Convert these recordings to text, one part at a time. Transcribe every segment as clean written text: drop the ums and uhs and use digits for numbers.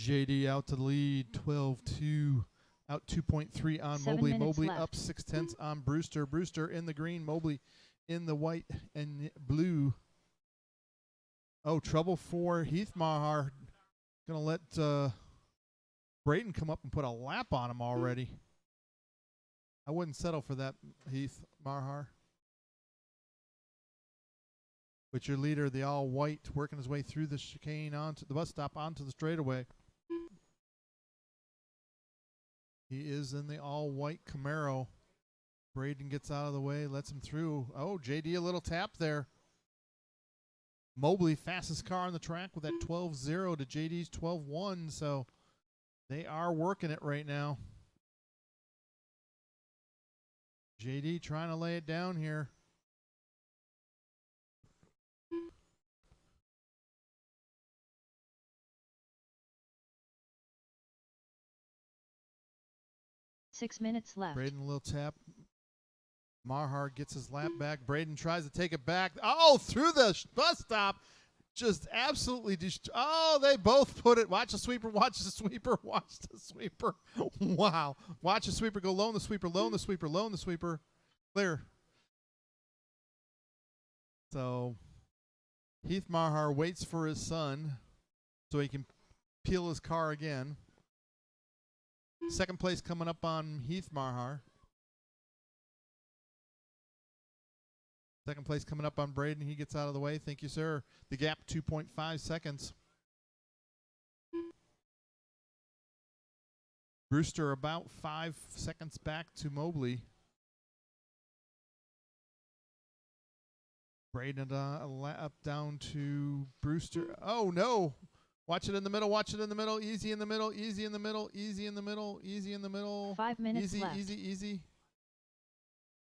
JD out to the lead, 12-2. Out 2.3 on Mobley. Mobley left. up 0.6 on Brewster. Brewster in the green. Mobley in the white and blue. Oh, trouble for Heathmar. Going to let Braden come up and put a lap on him already. I wouldn't settle for that, Heath Marhar. But your leader, the all-white, working his way through the chicane onto the bus stop, onto the straightaway. He is in the all-white Camaro. Braden gets out of the way, lets him through. Oh, JD a little tap there. Mobley, fastest car on the track with that 12-0 to JD's 12-1, so they are working it right now. JD trying to lay it down here. Six minutes left. Braden a little tap. Marhar gets his lap back. Braden tries to take it back. Oh, through the bus stop. Just absolutely. Oh, they both put it. Watch the sweeper. Watch the sweeper. Watch the sweeper. Wow. Watch the sweeper go low on the sweeper. Low on the sweeper. Low on the sweeper. Clear. So Heath Marhar waits for his son so he can peel his car again. Second place coming up on Heath Marhar. Second place coming up on Braden. He gets out of the way. Thank you, sir. The gap, 2.5 seconds. Brewster about 5 seconds back to Mobley. Braden up down to Brewster. Oh, no. Watch it in the middle. Watch it in the middle. Easy in the middle. Easy in the middle. Easy in the middle. Easy in the middle. 5 minutes easy, left. Easy, easy, easy.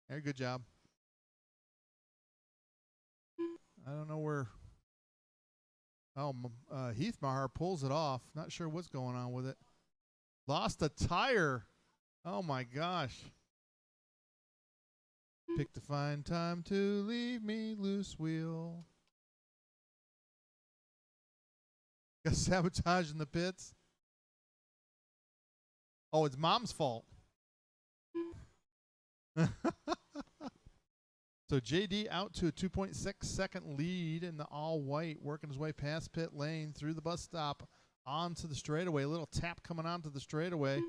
Very good job. I don't know where. Oh, Heath Maher pulls it off. Not sure what's going on with it. Lost a tire. Oh, my gosh. Pick the fine time to leave me loose wheel. Got sabotage in the pits. Oh, it's mom's fault. So JD out to a 2.6 second lead in the all-white, working his way past pit lane through the bus stop onto the straightaway. A little tap coming onto the straightaway.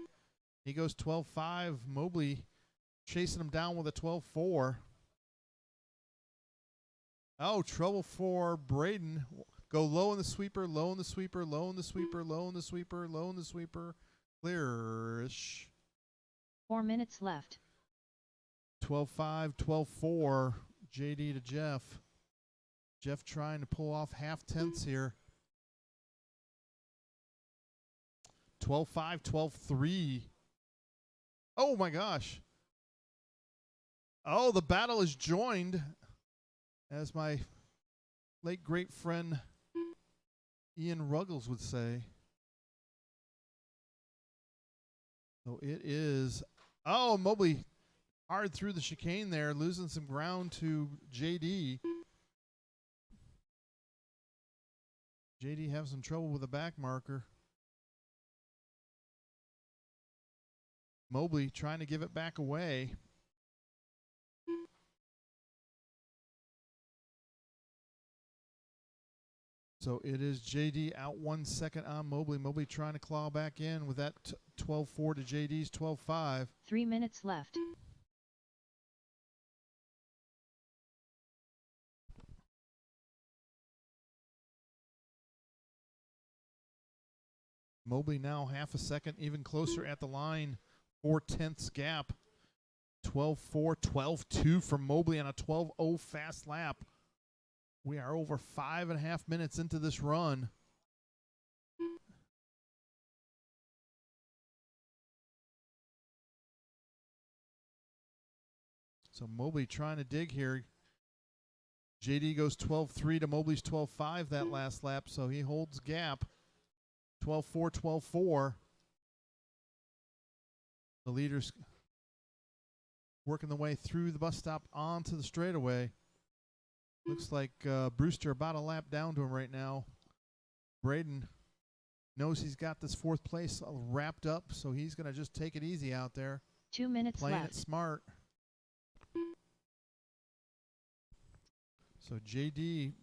He goes 12.5. Mobley chasing him down with a 12.4. Oh, trouble for Braden. Go low in the sweeper, low in the sweeper, low in the sweeper, low in the sweeper, low in the sweeper. Clearish. 4 minutes left. 12.5, 12.4, JD to Jeff. Jeff trying to pull off half-tenths here. 12.5, 12.3. Oh, my gosh. Oh, the battle is joined, as my late great friend Ian Ruggles would say. So it is, oh, Mobley hard through the chicane there, losing some ground to JD. JD having some trouble with the back marker. Mobley trying to give it back away. So it is JD out 1 second on Mobley. Mobley trying to claw back in with that 12.4 to JD's 12.5. 3 minutes left. Mobley now half a second, even closer at the line. 4/10ths gap. 12.4, 12.2 from Mobley on a 12.0 fast lap. We are over 5.5 minutes into this run. So Mobley trying to dig here. JD goes 12.3 to Mobley's 12.5 that last lap, so he holds gap. 12.4, 12.4. The leaders working the way through the bus stop onto the straightaway. Looks like Brewster about a lap down to him right now. Braden Knows he's got this fourth place wrapped up, so he's going to just take it easy out there. 2 minutes Playing left. it smart. So JD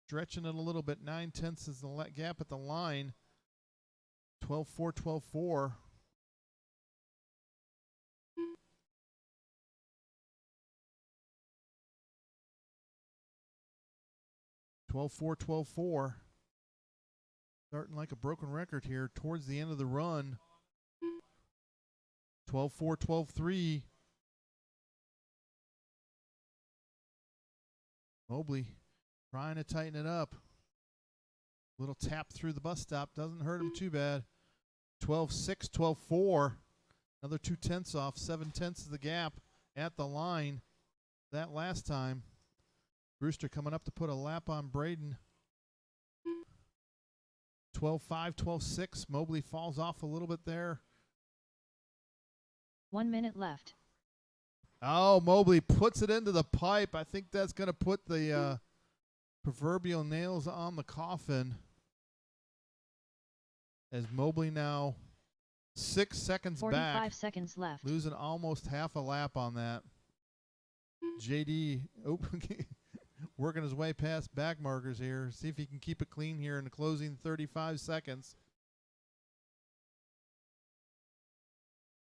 stretching it a little bit. 9/10 is the gap at the line. 12-4, 12-4. Starting like a broken record here towards the end of the run. 12-4, 12-3. Mobley trying to tighten it up. Little tap through the bus stop. Doesn't hurt him too bad. 12-6, 12-4. Another 2/10 off. 7/10 is the gap at the line. That last time. Brewster coming up to put a lap on Braden. 12-5, 12-6. Mobley falls off a little bit there. 1 minute left. Oh, Mobley puts it into the pipe. I think that's going to put the proverbial nails on the coffin. As Mobley now 6 seconds 45 back. seconds left. Losing almost half a lap on that. JD working his way past back markers here. See if he can keep it clean here in the closing 35 seconds.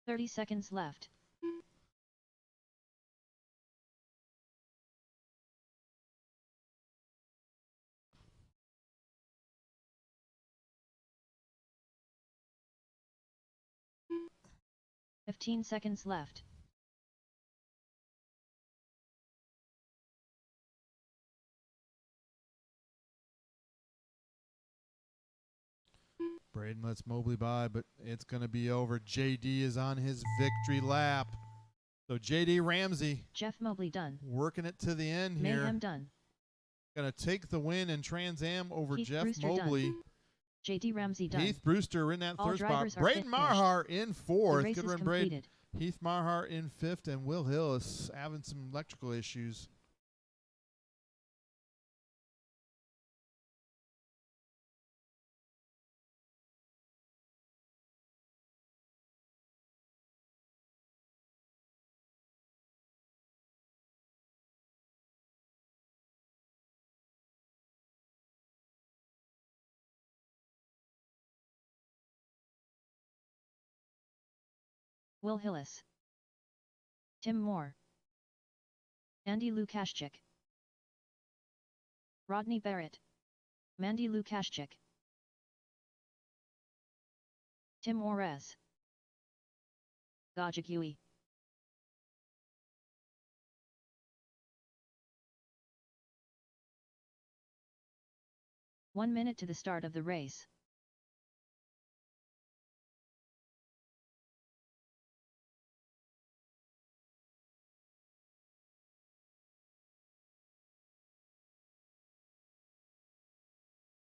30 seconds left. Fifteen seconds left. Braden lets Mobley by, but it's going to be over. JD is on his victory lap. So JD Ramsey. Jeff Mobley done. Working it to the end here. Mayhem done. Going to take the win in Trans Am over Heath Jeff Brewster Mobley. Done. JD Ramsey done. Heath Brewster in that All third spot. drivers are Braden finished. Marhar in The fourth. race Good is run, Braden. completed. Heath Marhar in fifth, and Will Hillis having some electrical issues. Will Hillis. Tim Moore. Andy Lukashchik. Rodney Barrett. Mandy Lukashchik. Tim Orez. Gajagui. One minute to the start of the race.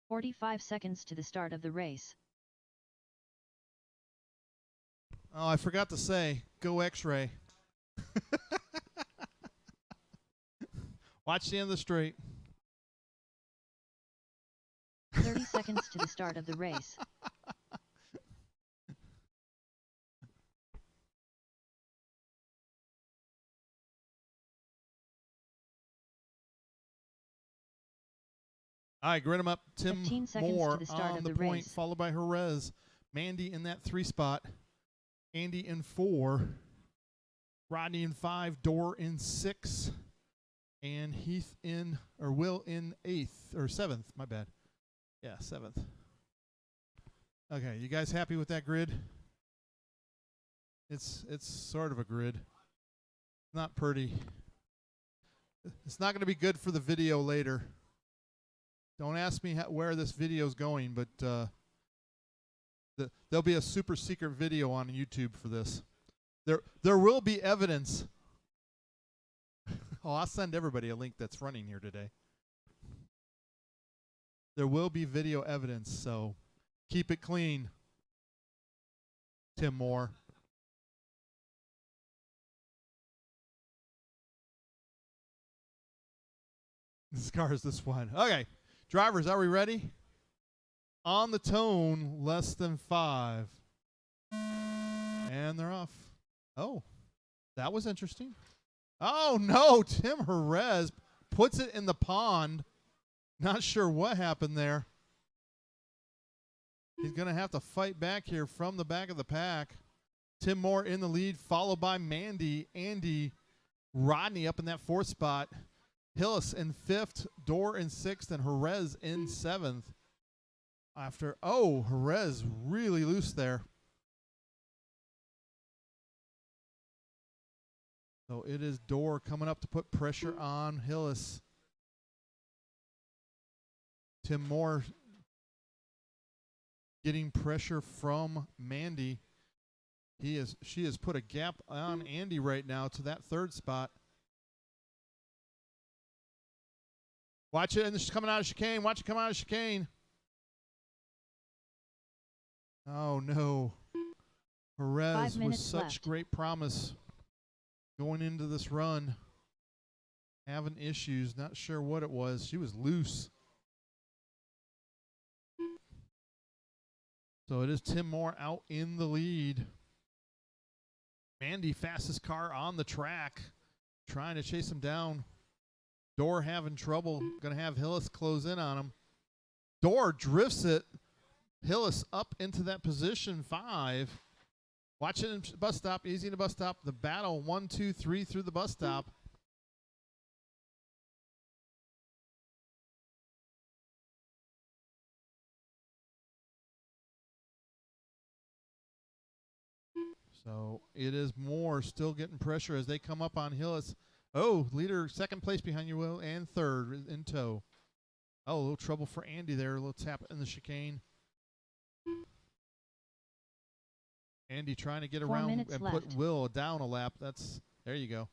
"45 seconds to the start of the race. Oh, I forgot to say, go X-ray. Watch the end of the straight. 30 seconds to the start of the race. All right, grid him up. Tim 15 seconds Moore to the start on of the the point, race. followed by Jerez. Mandy in that 3 spot. Andy in 4. Rodney in 5. Dorr in 6. And Heath in, or Will in 8th, or 7th, my bad. Yeah, 7th. Okay, you guys happy with that grid? It's sort of a grid. Not pretty. It's not going to be good for the video later. Don't ask me where this video is going, but there'll be a super secret video on YouTube for this. There will be evidence. Oh, I'll send everybody a link that's running here today. There will be video evidence, so keep it clean, Tim Moore. This car is this one. Okay, drivers, are we ready? on the tone, less than 5. And they're off. Oh, that was interesting. Oh, no, Tim Jerez puts it in the pond. Not sure what happened there. He's going to have to fight back here from the back of the pack. Tim Moore in the lead, followed by Mandy, Andy, Rodney up in that 4th spot. Hillis in 5th, Dorr in 6th, and Jerez in 7th. Jerez really loose there. So it is Dorr coming up to put pressure on Hillis. Tim Moore getting pressure from Mandy. She has put a gap on Andy right now to that 3rd spot. Watch it, and this is coming out of chicane. Watch it come out of chicane. Oh, no. Jerez with such great promise going into this run. Having issues. Not sure what it was. She was loose. So it is Tim Moore out in the lead. Mandy, fastest car on the track, trying to chase him down. Dorr having trouble. Going to have Hillis close in on him. Dorr drifts it. Hillis up into that position 5. Watch it in bus stop. Easy in the bus stop. The battle 1, 2, 3 through the bus stop. So it is Moore still getting pressure as they come up on Hillis. Oh, leader, 2nd place behind you, Will, and 3rd in tow. Oh, a little trouble for Andy there. A little tap in the chicane. Andy trying to get around and put Will down a lap. There you go.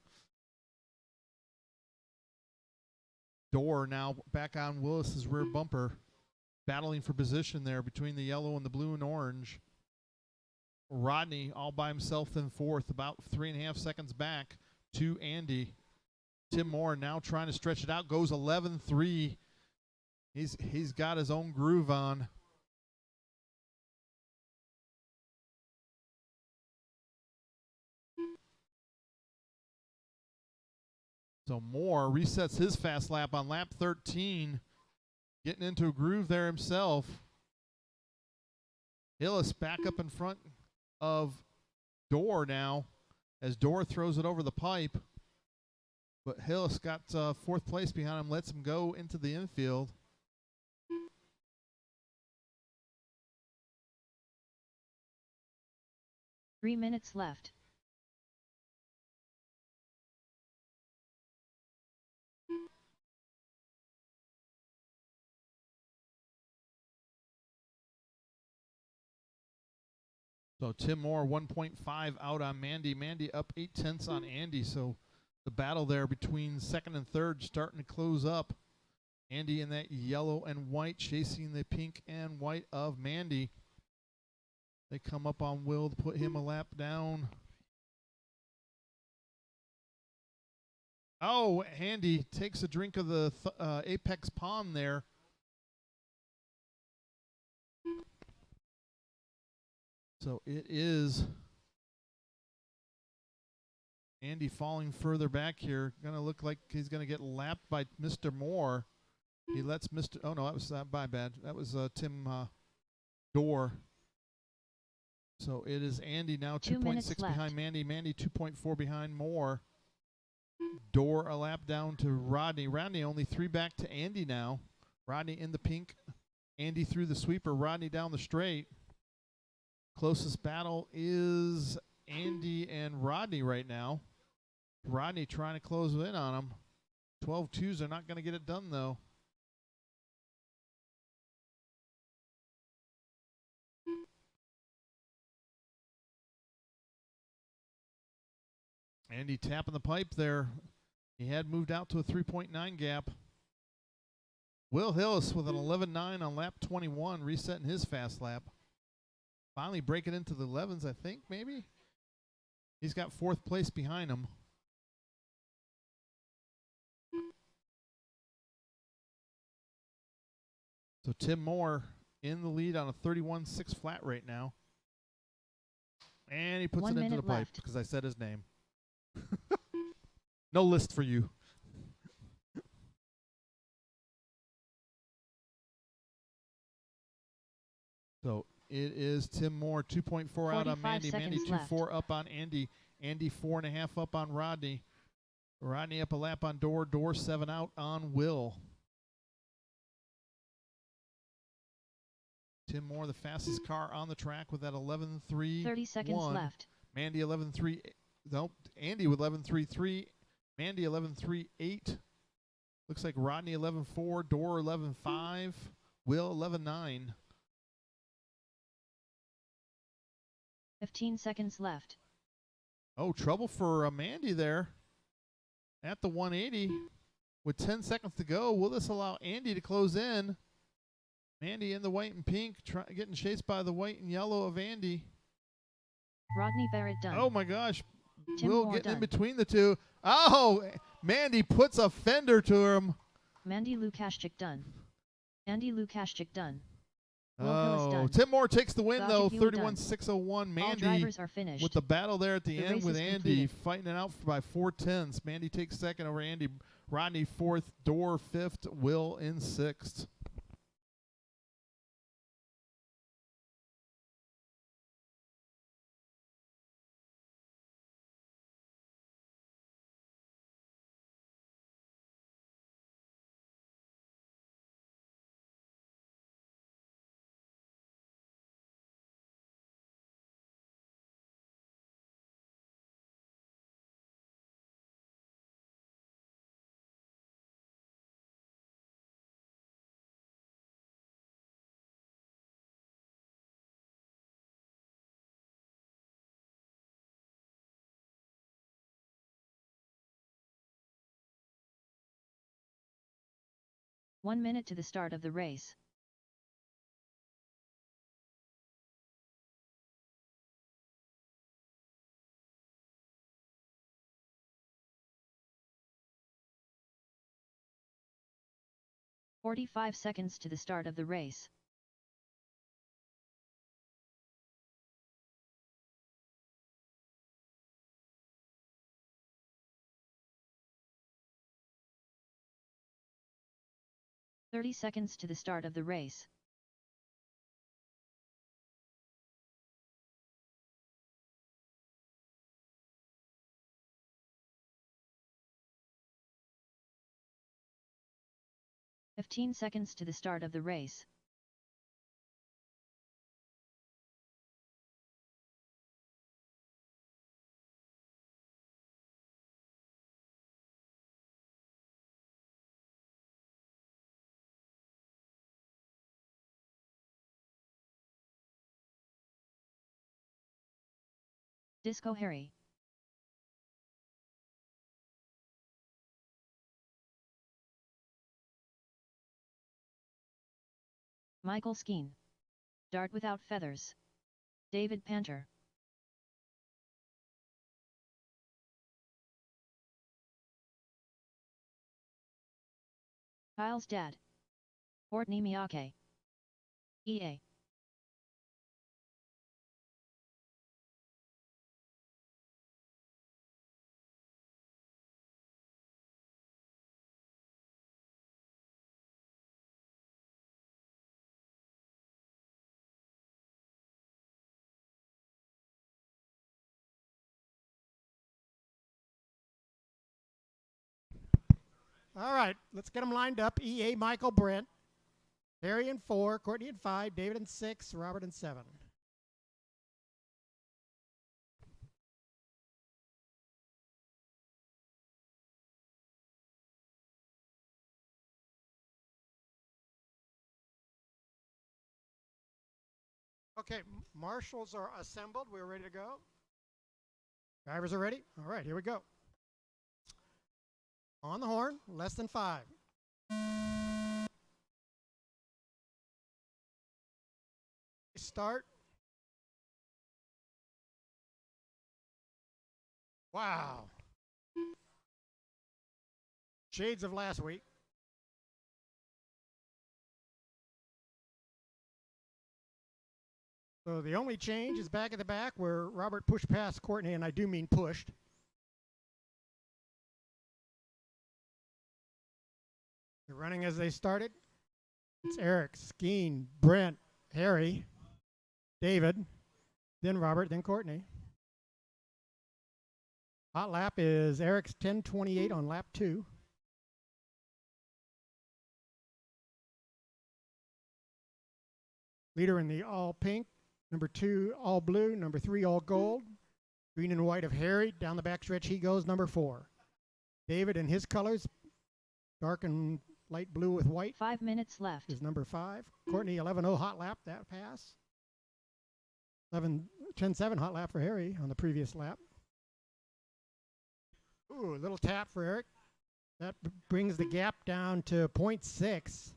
Dorr now back on Willis's rear bumper, battling for position there between the yellow and the blue and orange. Rodney all by himself in 4th, about 3.5 seconds back to Andy. Tim Moore now trying to stretch it out, goes 11-3. He's got his own groove on. So Moore resets his fast lap on lap 13, getting into a groove there himself. Hillis back up in front of Dorr now as Dorr throws it over the pipe. But Hillis got 4th place behind him, lets him go into the infield. Three minutes left. So Tim Moore 1.5 out on Mandy. Mandy up 0.8 on Andy. So the battle there between 2nd and 3rd starting to close up. Andy in that yellow and white chasing the pink and white of Mandy. They come up on Will to put him a lap down. Oh, Andy takes a drink of the Apex Pond there. So it is Andy falling further back here. Going to look like he's going to get lapped by Mr. Moore. He lets Mr. Oh, no, that was my bad. That was Tim Dorr. So it is Andy now 2.6 behind Mandy. Mandy 2.4 behind Moore. Dorr a lap down to Rodney. Rodney only 3 back to Andy now. Rodney in the pink. Andy through the sweeper. Rodney down the straight. Closest battle is Andy and Rodney right now. Rodney trying to close in on him. 12-2s are not going to get it done, though. Andy tapping the pipe there. He had moved out to a 3.9 gap. Will Hillis with an 11.9 on lap 21, resetting his fast lap. Finally breaking into the 11s, I think, maybe. He's got 4th place behind him. So Tim Moore in the lead on a 31.6 flat right now. And he puts 1 it into the minute pipe left. because I said his name. No list for you. So it is Tim Moore, 2.4 out on Mandy. Mandy 2.4 up on Andy. Andy 4.5 up on Rodney. Rodney up a lap on Door. Door 7 out on Will. Tim Moore, the fastest car on the track with that 11.3. 30 seconds left. Mandy 11.3. Nope. Andy with 11.33. Mandy 11.38. Looks like Rodney 11.4. Door 11.5. Will 11.9. 15 seconds left. Oh, trouble for Mandy there at the 180 with 10 seconds to go. Will this allow Andy to close in? Mandy in the white and pink, getting chased by the white and yellow of Andy. Rodney Barrett done. Oh my gosh. Tim Will Moore getting done. in between the two. Oh, Mandy puts a fender to him. Mandy Lukashchik done. Andy Lukashchik done. Will Hillis Oh, done. Tim Moore takes the win, though. Gaudic 31.601. Mandy All drivers are finished. with the battle there at the The end race with is Andy completed. fighting it out by 4/10. Mandy takes second over Andy. Rodney fourth. Door fifth. Will in sixth. One minute to the start of the race. "45 seconds to the start of the race. "30 seconds to the start of the race. "15 seconds to the start of the race. Disco Harry. Michael Skeen. Dart without feathers. David Panter. Kyle's dad. Courtney Miyake. EA. All right, let's get them lined up. EA, Michael, Brent. Harry in 4, Courtney in 5, David in 6, Robert in 7. Okay, marshals are assembled. We're ready to go. Drivers are ready. All right, here we go. On the horn, less than 5. Start. Wow. Shades of last week. So the only change is back at the back where Robert pushed past Courtney, and I do mean pushed. They're running as they started. It's Eric, Skeen, Brent, Harry, David, then Robert, then Courtney. Hot lap is Eric's 10:28 on lap 2. Leader in the all pink, number 2 all blue, number 3 all gold. Green and white of Harry. Down the backstretch he goes, number 4. David in his colors, dark and light blue with white. 5 minutes left. Is number 5. Courtney 11:0 hot lap, that pass. 10:7 hot lap for Harry on the previous lap. Ooh, a little tap for Eric. That brings the gap down to 0.6.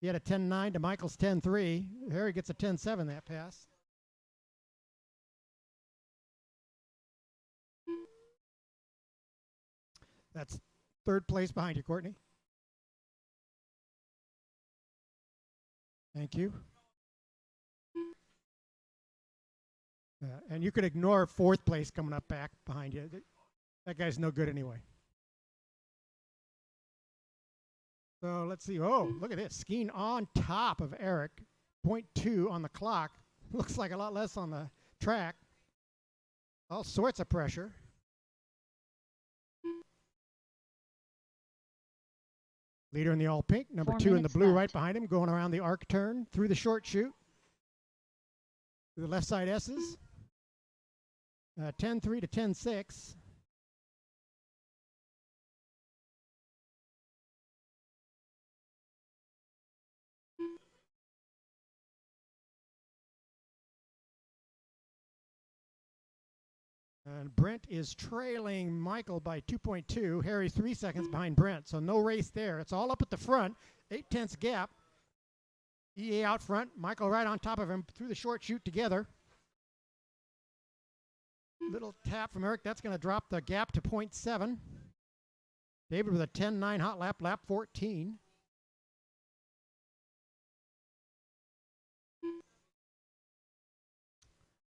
He had a 10.9 to Michael's 10.3. Harry gets a 10.7 that pass. That's third place behind you, Courtney. Thank you. And you could ignore fourth place coming up back behind you. That guy's no good anyway. So let's see. Oh, look at this. Skeen on top of Eric. 0.2 on the clock. Looks like a lot less on the track. All sorts of pressure. Leader in the all pink. Number 2 in the blue right behind him, going around the arc turn through the short chute. To the left side S's. 10.3 to 10.6. And Brent is trailing Michael by 2.2. Harry 3 seconds behind Brent, so no race there. It's all up at the front. 0.8 gap. EA out front. Michael right on top of him through the short chute together. Little tap from Eric. That's going to drop the gap to 0.7. David with a 10.9 hot lap, lap 14.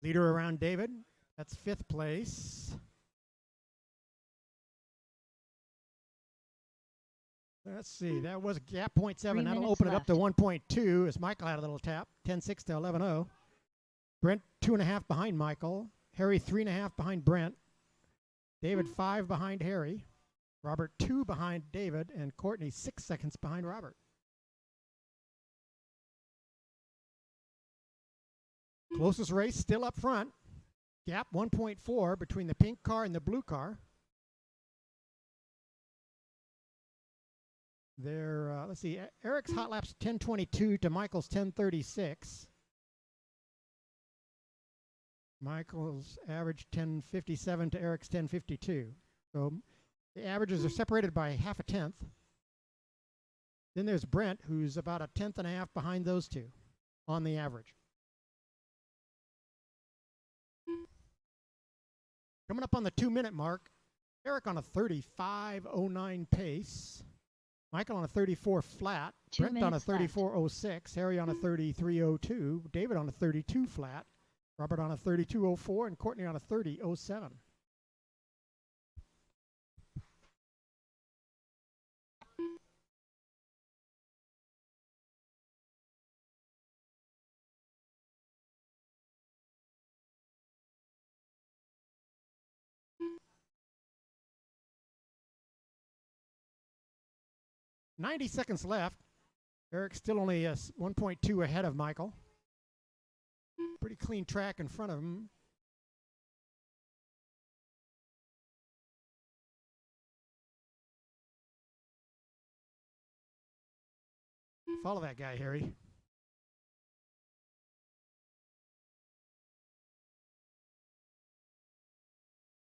Leader around David. That's 5th place. Let's see. That was gap 0.7. That'll open it up to 1.2 as Michael had a little tap. 10.6 to 11.0. Brent 2.5 behind Michael. Harry 3.5 behind Brent. David 5 behind Harry. Robert 2 behind David. And Courtney 6 seconds behind Robert. Closest race still up front. Gap 1.4 between the pink car and the blue car. There, let's see, Eric's hot lap's 10.22 to Michael's 10.36. Michael's average 10.57 to Eric's 10.52. So the averages are separated by half a tenth. Then there's Brent, who's about a 1/10.5 behind those two on the average. Coming up on the 2-minute mark, Eric on a 35.09 pace. Michael on a 34 flat. Brent on a 34.06. Harry on a 33.02. David on a 32 flat. Robert on a 32.04. And Courtney on a 30.07. .90 seconds left. Eric's still only 1.2 ahead of Michael. Pretty clean track in front of him. Follow that guy, Harry.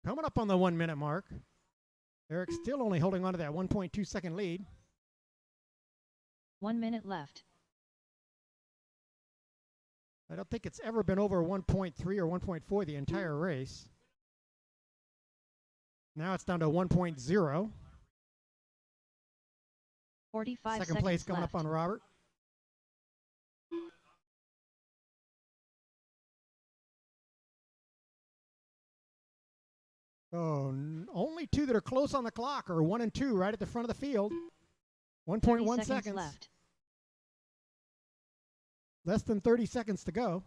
Coming up on the 1-minute mark. Eric's still only holding on to that 1.2 second lead. 1 minute left. I don't think it's ever been over 1.3 or 1.4 the entire race. Now it's down to 1.0. 45 Second seconds place coming left. up on Robert. So only two that are close on the clock are 1 and 2 right at the front of the field. 30 1.1 seconds left. Less than 30 seconds to go.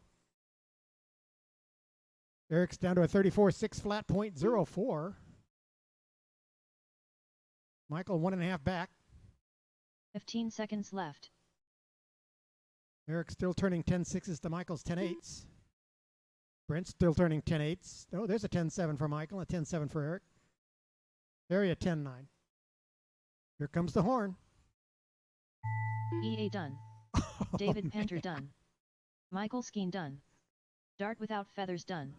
Eric's down to a 34.6 flat .04. Michael 1.5 back. 15 seconds left. Eric's still turning 10.6s to Michael's 10.8s. Brent's still turning 10.8s. Oh, there's a 10.7 for Michael, a 10.7 for Eric. Harry a 10.9. Here comes the horn. EA done. Oh, David man. Panter done. Michael Skeen done. Dart without feathers done.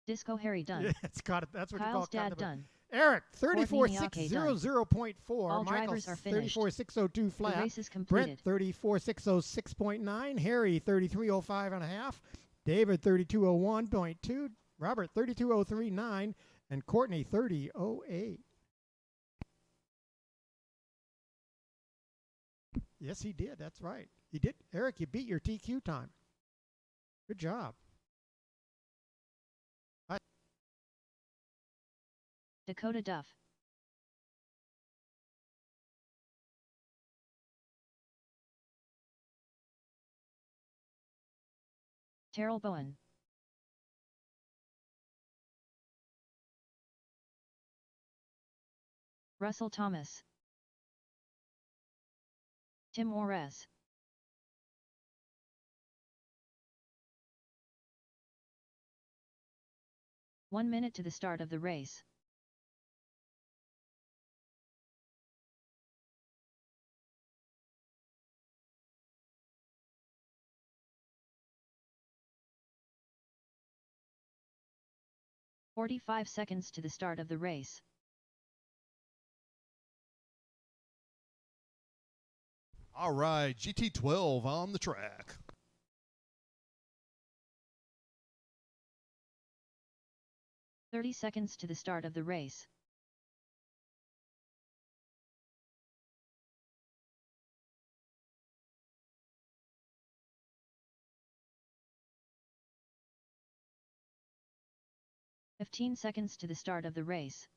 Disco Harry done. Yeah, it's got it. That's what you call Kyle's it. Kind dad of done. Eric, Courtney Miyake 34.600.4. All Michael's drivers are finished. 34.602 The flat. race is completed. Brent 34.606.9. Harry 33.05.5. David 32.01.2. Robert 32.039. And Courtney 30.08. Yes, he did. That's right. He did. Eric, you beat your TQ time. Good job. Dakota Duff. Terrell Bowen. Russell Thomas. Tim Juarez. One minute to the start of the race. "45 seconds to the start of the race. All right, GT12 on the track. "30 seconds to the start of the race. "15 seconds to the start of the race.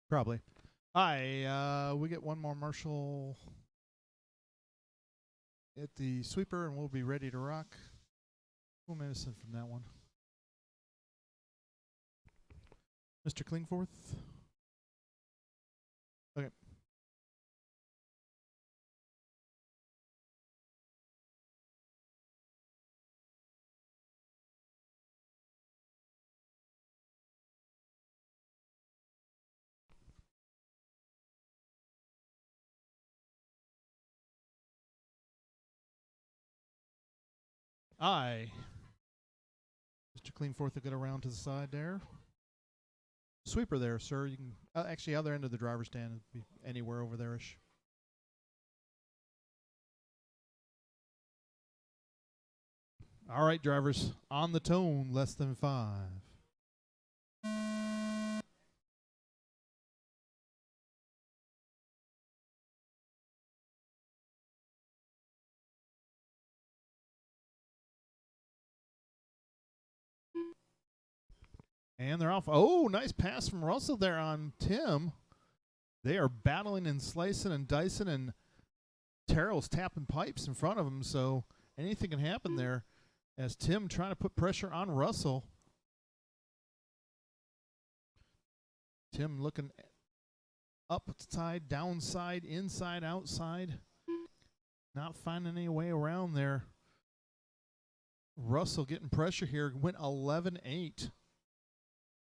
Probably. Hi, we get one more Marshall at the sweeper, and we'll be ready to rock. We'll medicine from that one. Mr. Klingforth. Okay. Mr. Klingforth will get around to the side there. Sweeper there, sir. You can actually other end of the driver's stand, be anywhere over there-ish. All right, drivers, on the tone, less than 5. And they're off. Oh, nice pass from Russell there on Tim. They are battling and slicing and dicing, and Terrell's tapping pipes in front of him, so anything can happen there as Tim trying to put pressure on Russell. Tim looking upside, downside, inside, outside. Not finding any way around there. Russell getting pressure here. Went 11-8.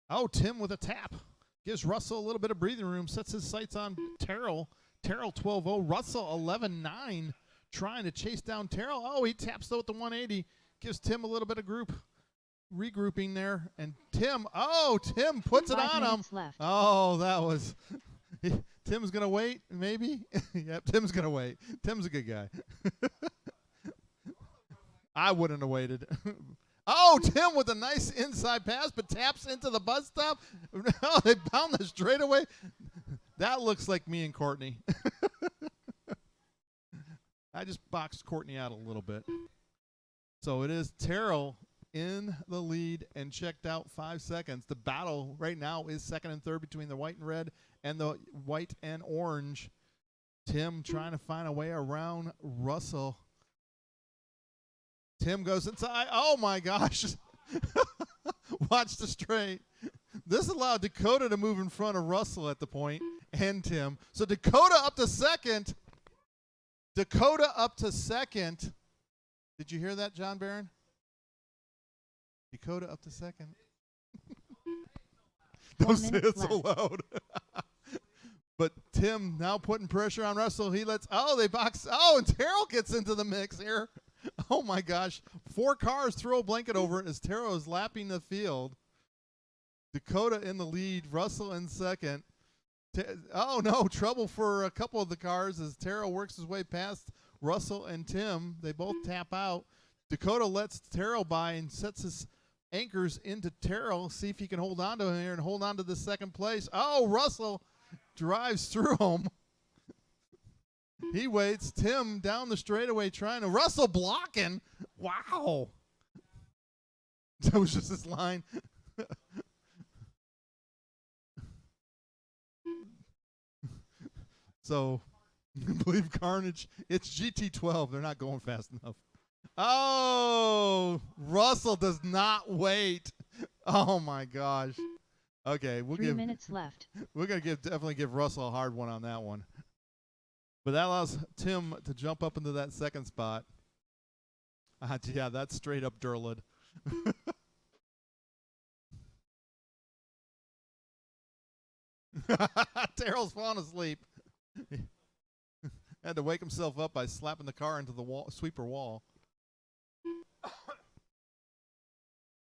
Oh, Tim with a tap. Gives Russell a little bit of breathing room. Sets his sights on Terrell. Terrell 12-0. Russell 11-9. Trying to chase down Terrell. Oh, he taps though at the 180. Gives Tim a little bit of regrouping there. And Tim puts it 5 on him. minutes left. Oh, that was... Tim's going to wait, maybe? Yep, Tim's going to wait. Tim's a good guy. I wouldn't have waited. Oh, Tim with a nice inside pass, but taps into the bus stop. Oh, they bound the straightaway. That looks like me and Courtney. I just boxed Courtney out a little bit. So it is Terrell in the lead and checked out 5 seconds. The battle right now is second and third between the white and red and the white and orange. Tim trying to find a way around Russell. Tim goes inside. Oh, my gosh. Watch the straight. This allowed Dakota to move in front of Russell at the point and Tim. So Dakota up to second. Dakota up to second. Did you hear that, John Barron? Dakota up to second. Don't say it so loud. But Tim now putting pressure on Russell. He lets, they box. Oh, and Terrell gets into the mix here. Oh, my gosh. 4 cars throw a blanket over it as Terrell is lapping the field. Dakota in the lead. Russell in second. Oh, no. Trouble for a couple of the cars as Terrell works his way past Russell and Tim. They both tap out. Dakota lets Terrell by and sets his anchors into Terrell. See if he can hold on to him here and hold on to the second place. Oh, Russell drives through him. He waits. Tim down the straightaway trying to. Russell blocking. Wow. That was just his line. So, I believe Carnage. It's GT12. They're not going fast enough. Oh, Russell does not wait. Oh, my gosh. Okay, 3 minutes left. We're gonna definitely give Russell a hard one on that one. But that allows Tim to jump up into that second spot. Yeah, that's straight up Durlid. Terrell's falling asleep. Had to wake himself up by slapping the car into the sweeper wall.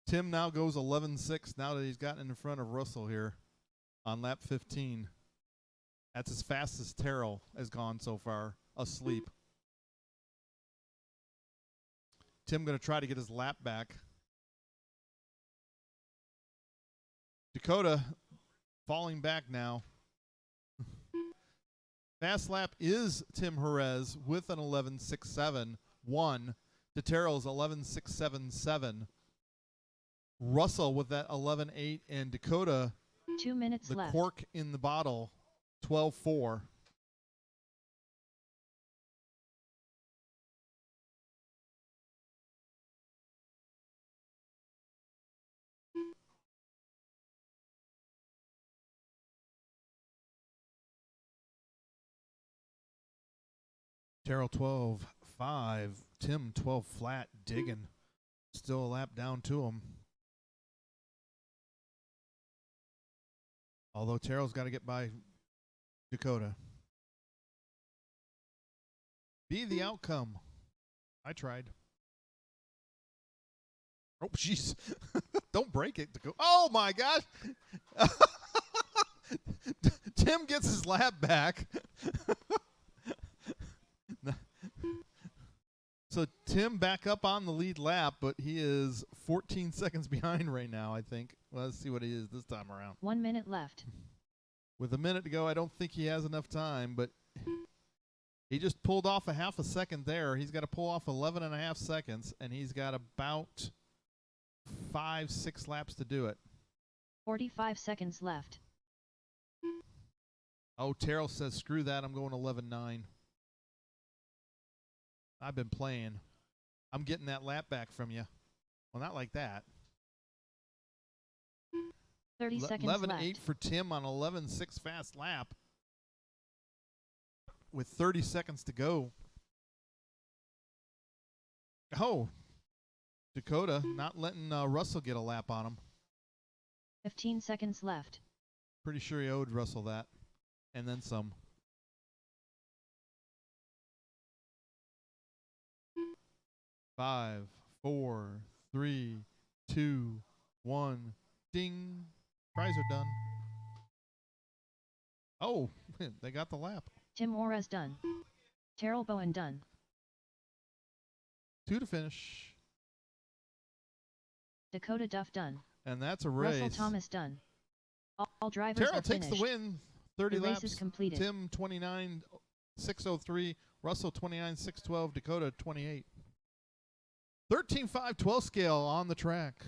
Tim now goes 11-6 now that he's gotten in front of Russell here on lap 15. That's as fast as Terrell has gone so far, asleep. Tim going to try to get his lap back. Dakota falling back now. Fast lap is Tim Jerez with an 11.67.1 to Terrell's 11.677. Russell with that 11.8 and Dakota 2 minutes the left. cork in the bottle 12.4. Terrell 12.5. Tim 12 flat digging. Still a lap down to him. Although Terrell's got to get by Dakota. Be the outcome. I tried. Oh, jeez. Don't break it, Dakota. Oh, my gosh. Tim gets his lap back. So Tim back up on the lead lap, but he is 14 seconds behind right now, I think. Well, let's see what he is this time around. 1 minute left. With a minute to go, I don't think he has enough time, but he just pulled off a half a second there. He's got to pull off 11 and a half seconds, and he's got about 5-6 laps to do it. 45 seconds left. Oh, Terrell says, screw that, I'm going 11.9. I've been playing. I'm getting that lap back from you. Well, not like that. 30 seconds left. 11.8 for Tim on 11.6 fast lap. With 30 seconds to go. Oh, Dakota not letting Russell get a lap on him. 15 seconds left. Pretty sure he owed Russell that. And then some. 5, 4, 3, 2, 1. Ding. Tries are done. Oh, they got the lap. Tim Orez done. Terrell Bowen done. 2 to finish. Dakota Duff done. And that's a race. Russell Thomas done. All drivers Terrell are takes finished. the win. 30 The laps. race is completed. Tim 29.603. Russell 29.612. Dakota 28. 13.5 scale on the track.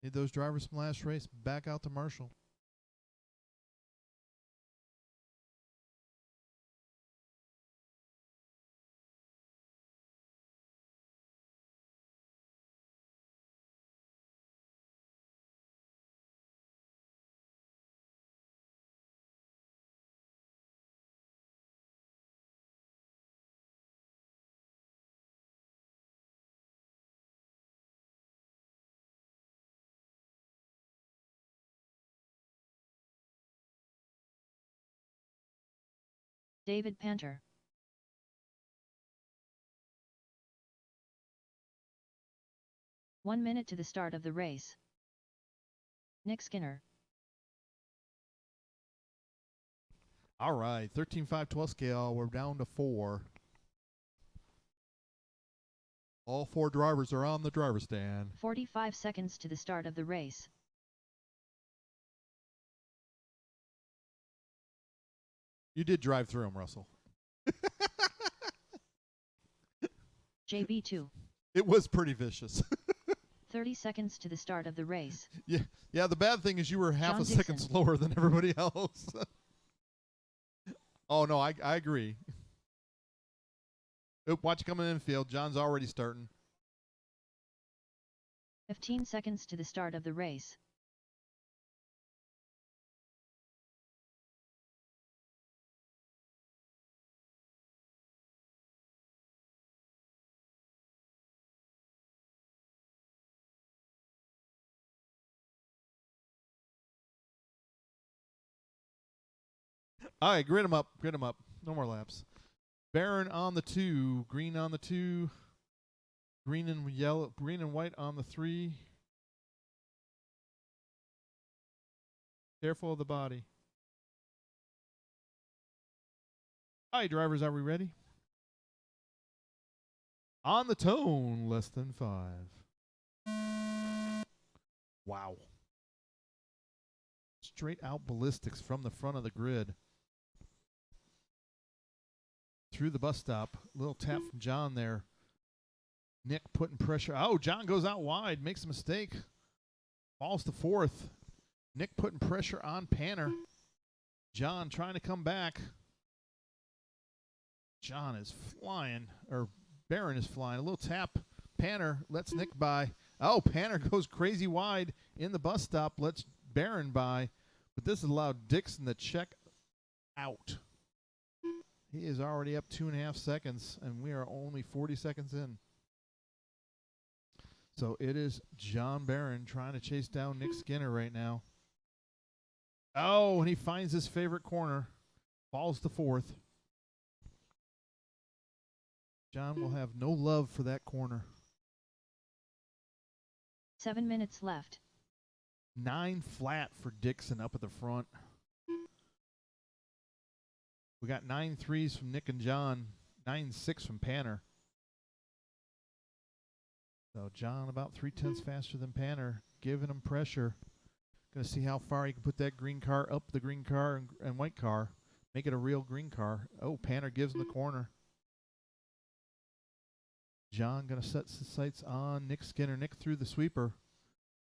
Need those drivers from last race back out to Marshall. David Panter. One minute to the start of the race. Nick Skinner. All right, 13.5 scale. We're down to 4. All 4 drivers are on the driver's stand. 45 seconds to the start of the race. You did drive through them, Russell. JB2. It was pretty vicious. 30 seconds to the start of the race. Yeah. The bad thing is you were half John a second Dixon. slower than everybody else. Oh no, I agree. Watch coming in field. John's already starting. 15 seconds to the start of the race. All right, grid them up. No more laps. Barron on the 2, Green on the 2, green and white on the 3. Careful of the body. All right, drivers, are we ready? On the tone, less than 5. Wow. Straight out ballistics from the front of the grid. Through the bus stop. Little tap from John there. Nick putting pressure. Oh, John goes out wide. Makes a mistake. Falls to 4th. Nick putting pressure on Panner. John trying to come back. John is flying. Or Barron is flying. A little tap. Panner lets Nick by. Oh, Panner goes crazy wide in the bus stop. Lets Barron by. But this allowed Dixon to check out. He is already up 2.5 seconds, and we are only 40 seconds in. So it is John Barron trying to chase down Nick Skinner right now. Oh, and he finds his favorite corner. Falls to 4th. John will have no love for that corner. 7 minutes left. 9 flat for Dixon up at the front. We got 9 threes from Nick and John, 9-6 from Panner. So John about 3/10 faster than Panner, giving him pressure. Going to see how far he can put that green car up the green car and white car. Make it a real green car. Oh, Panner gives him the corner. John going to set his sights on Nick Skinner. Nick through the sweeper.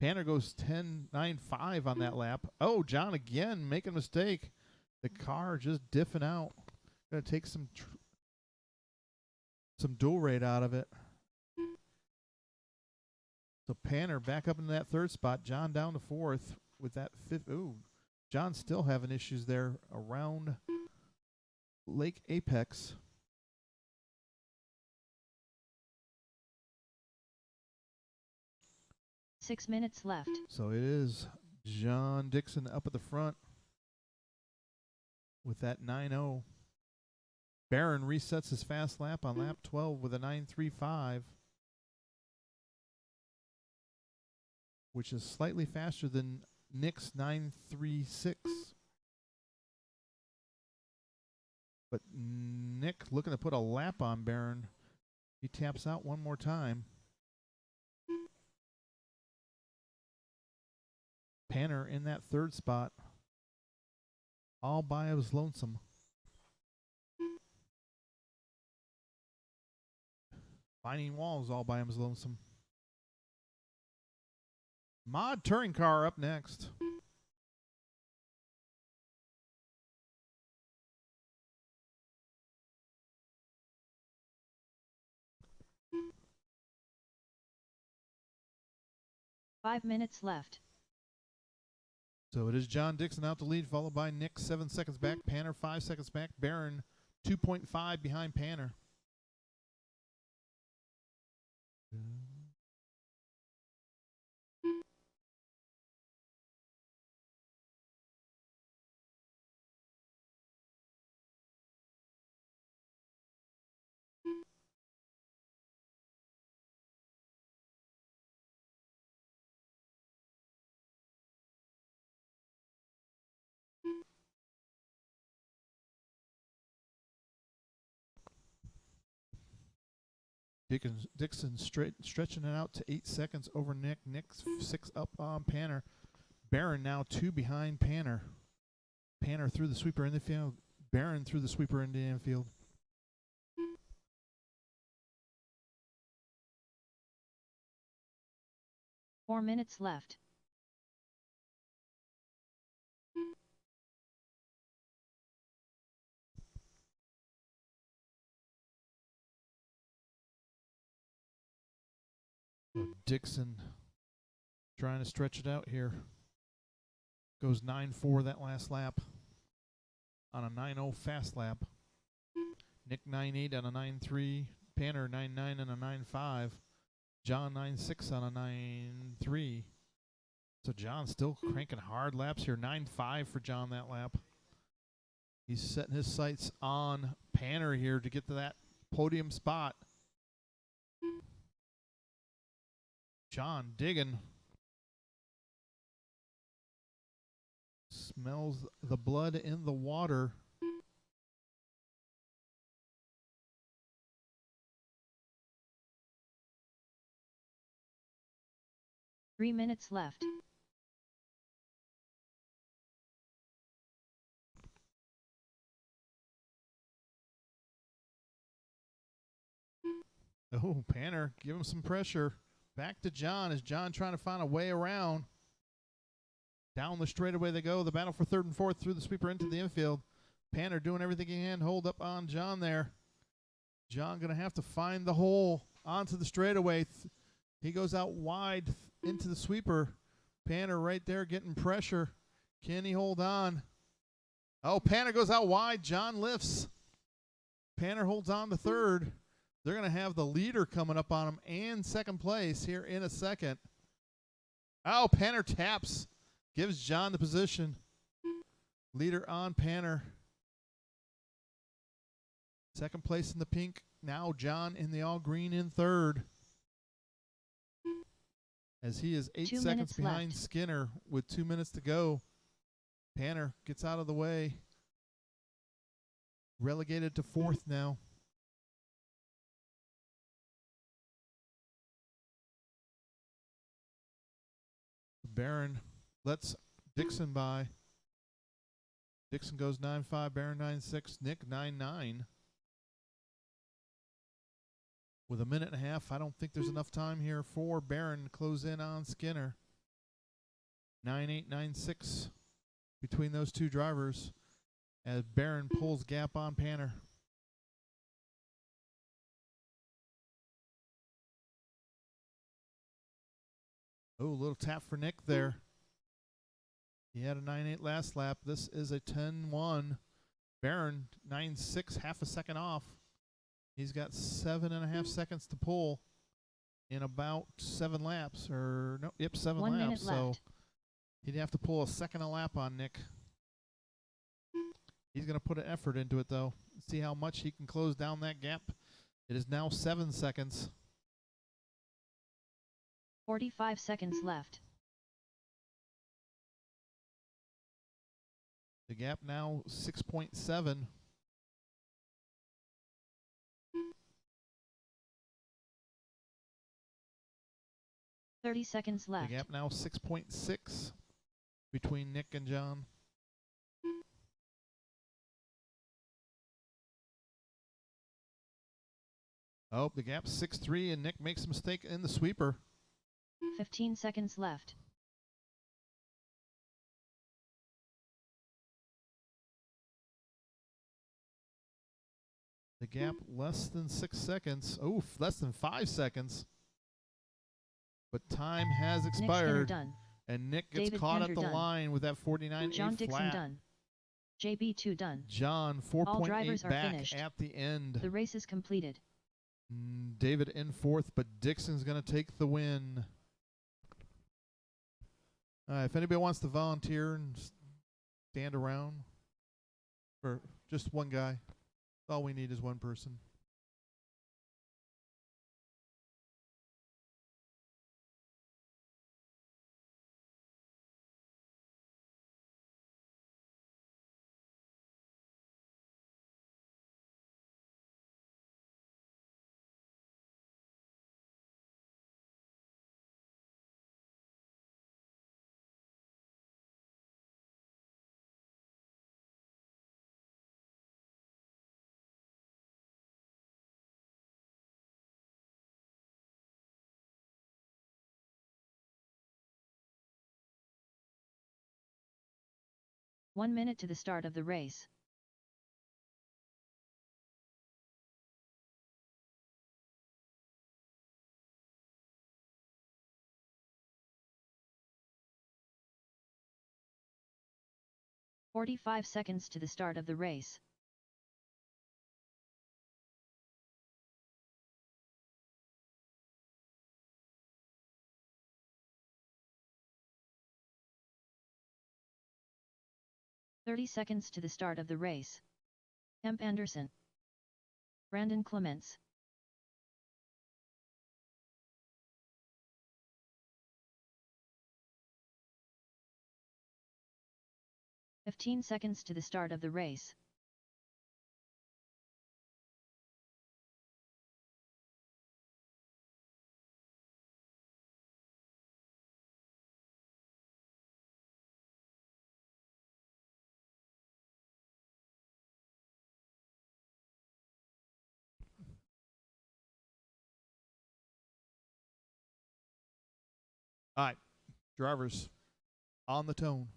Panner goes 10.95 on that lap. Oh, John again making a mistake. The car just diffing out. Going to take some dual rate out of it. So Panner back up into that 3rd spot. John down to 4th with that 5th. Ooh, John's still having issues there around Lake Apex. Six minutes left. So it is John Dixon up at the front with that 9-0. Barron resets his fast lap on lap 12 with a 9.35. which is slightly faster than Nick's 9.36. But Nick looking to put a lap on Barron. He taps out one more time. Panner in that third spot, all by his lonesome. Finding walls all by his lonesome. Mod touring car up next. Five minutes left. So it is John Dixon out the lead, followed by Nick 7 seconds back, Panner 5 seconds back, Barron 2.5 behind Panner. Dixon stretching it out to 8 seconds over Nick. Nick's 6 up on Panner. Barron now 2 behind Panner. Panner through the sweeper in the field. Barron through the sweeper in the infield. Four minutes left. So Dixon trying to stretch it out here. Goes 9.4 that last lap on a 9.0 fast lap. Nick 9.8 on a 9.3. Panner 9.9 on a 9.5. John 9.6 on a 9.3. So John's still cranking hard laps here. 9.5 for John that lap. He's setting his sights on Panner here to get to that podium spot. John digging. Smells the blood in the water. Three minutes left. Oh, Panner, give him some pressure. Back to John. Is John trying to find a way around? Down the straightaway they go. The battle for third and fourth through the sweeper into the infield. Panner doing everything he can. Hold up on John there. John going to have to find the hole onto the straightaway. He goes out wide into the sweeper. Panner right there getting pressure. Can he hold on? Oh, Panner goes out wide. John lifts. Panner holds on to third. They're going to have the leader coming up on him and second place here in a second. Oh, Panner taps. Gives John the position. Leader on Panner. Second place in the pink. Now John in the all green in third. As he is 8 seconds behind left. Skinner with 2 minutes to go. Panner gets out of the way. Relegated to fourth now. Barron lets Dixon by. Dixon goes 9.5, Barron 9.6, Nick 9.9. With a minute and a half, I don't think there's enough time here for Barron to close in on Skinner. 9.8, 9.6 between those two drivers as Barron pulls gap on Panner. Oh, a little tap for Nick there. He had a 9.8 last lap. This is a 10.1. Barron 9.6, half a second off. He's got 7.5 seconds to pull in about 7 laps. Or, no, yep, 7 1 laps. minute So left. he'd have to pull a second a lap on Nick. He's going to put an effort into it, though. See how much he can close down that gap. It is now 7 seconds. 45 seconds left. The gap now 6.7. 30 seconds The left. gap now 6.6 between Nick and John. Oh, the gap's 6-3, and Nick makes a mistake in the sweeper. 15 seconds left. The gap less than 6 seconds. Oh, less than 5 seconds. But time has Nick Skinner expired. done. And Nick gets David caught Pender at the done. line with that 49.8 John Dixon flat. done. JB2 done. John All drivers 4.8 are back finished. at the end. The race is completed. David in fourth, but Dixon's going to take the win. If anybody wants to volunteer and stand around for just one guy, all we need is one person. One minute to the start of the race. "45 seconds to the start of the race. "30 seconds to the start of the race. Kemp Anderson. Brandon Clements. "15 seconds to the start of the race. All right, drivers on the tone.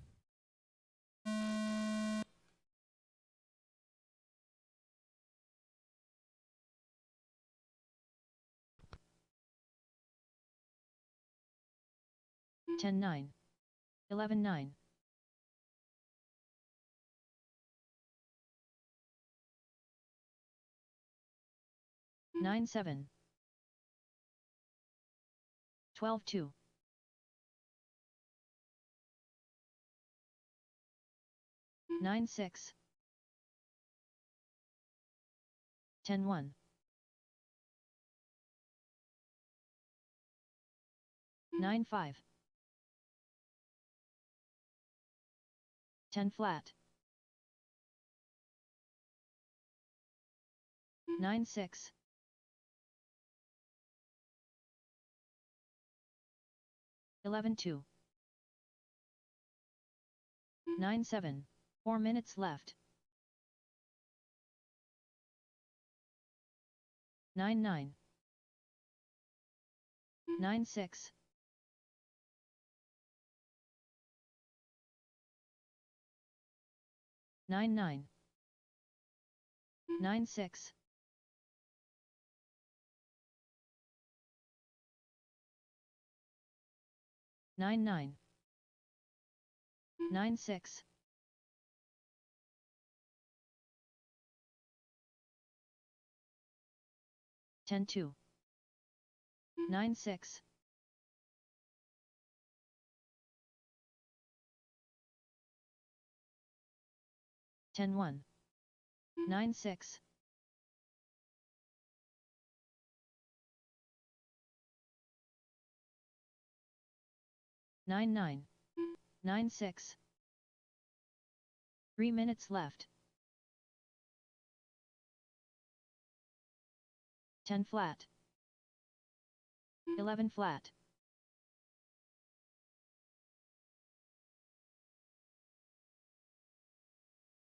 "10 9. 11 9. 9 7. 12 2. 9 6. 10 1. 9 5. 10 flat. 9 6. 11 2. 9 7. 4 minutes left. 9 9. 9 6. 9 9. 9 6. 9 9. 9 6. 10 2. 9 6. 10 1. 9 6. 9 9. 9 6. 3 minutes left. 10 flat. 11 flat.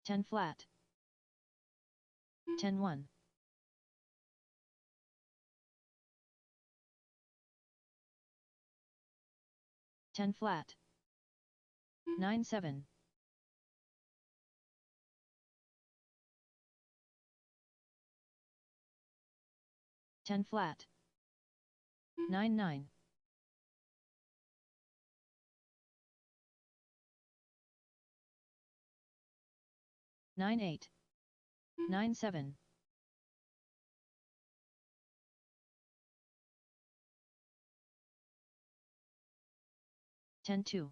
10 flat. 10-1. 10 flat. 9-7. 10 flat. 9-9. 9-8. 9-7. 10-2.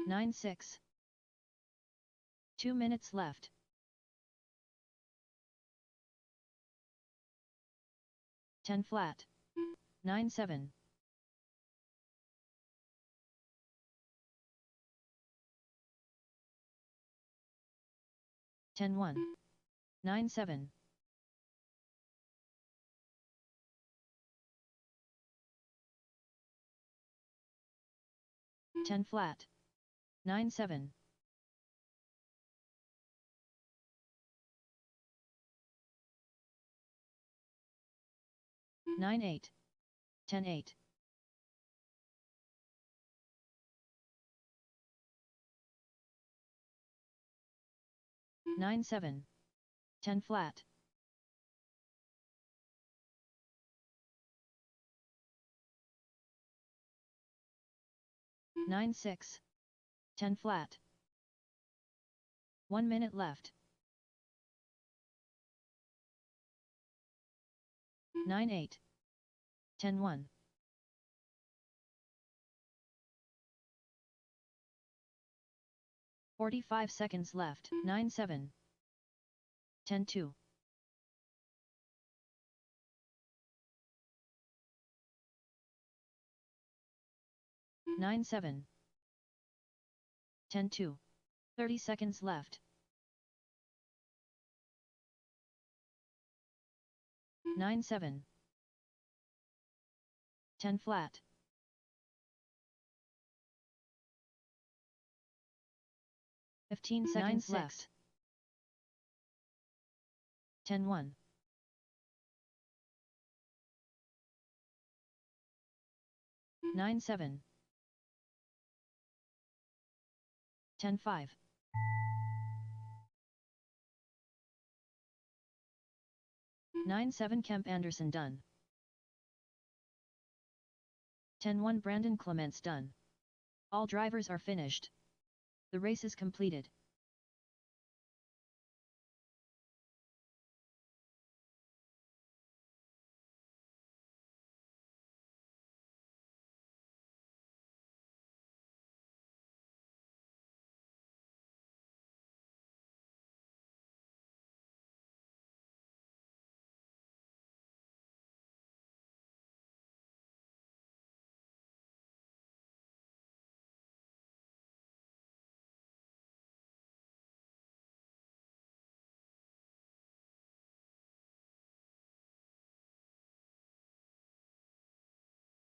9-6. 2 minutes left. 10 flat. 9-7. 10-1. 9-7. 10 flat. 9-7. 9-8. 10-8. 9-7. 10 flat. 9-6. 10 flat. 1 minute left. 9-8. 10-1. 45 seconds left. 9-7. 10-2. 9-7. 10-2. 30 seconds left. 9-7. 10 flat. 15 seconds left. 10-1. 9-7. 10-5. 9-7 Kemp Anderson done. 10-1 Brandon Clements done. All drivers are finished. The race is completed.